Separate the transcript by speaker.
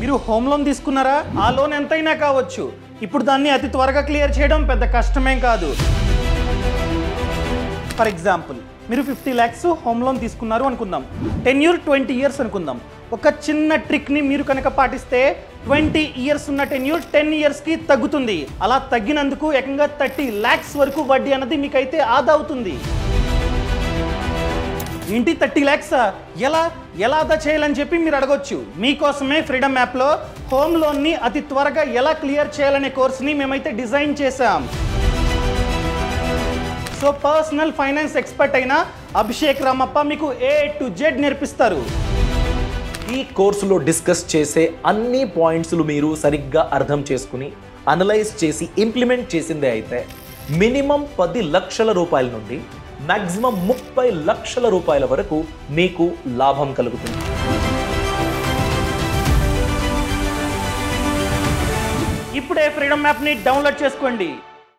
Speaker 1: మీరు home loan తీసుకున్నారా? ఆ లోన్ ఎంతైనా కావచ్చు. ఇప్పుడు దాన్ని అతి త్వరగా క్లియర్ చేయడం పెద్ద కష్టమేం కాదు. ఫర్ ఎగ్జాంపుల్, మీరు 50 lakhs హోమ్ లోన్ తీసుకున్నారు అనుకుందాం. టెన్యూర్ 20 years అనుకుందాం. ఒక చిన్న ట్రిక్ని మీరు కనుక పాటిస్తే 20 years ఉన్న టెన్యూర్ 10 yearsకి తగ్గుతుంది. అలా తగ్గినందుకు ఏకంగా 30 lakhs వరకు వడ్డీ అన్నది మీకైతే ఆదా అవుతుంది. ఏంటి 30 lakhs? ఎలా ఆదా చేయాలని చెప్పి మీరు అడగొచ్చు. మీకోసమే ఫ్రీడమ్ యాప్లో హోమ్ లోన్ని అతి త్వరగా ఎలా క్లియర్ చేయాలనే కోర్స్ని మేమైతే డిజైన్ చేశాం. సో పర్సనల్ ఫైనాన్స్ ఎక్స్పర్ట్ అయిన అభిషేక్ రామప్ప మీకు A to Z నేర్పిస్తారు.
Speaker 2: ఈ కోర్సులో డిస్కస్ చేసే అన్ని పాయింట్స్లు మీరు సరిగ్గా అర్థం చేసుకుని అనలైజ్ చేసి ఇంప్లిమెంట్ చేసిందే అయితే మినిమం 10 లక్షల రూపాయల నుండి మ్యాక్సిమం 30 లక్షల రూపాయల వరకు మీకు లాభం కలుగుతుంది.
Speaker 1: ఇప్పుడే ఫ్రీడమ్ యాప్ని డౌన్లోడ్ చేసుకోండి.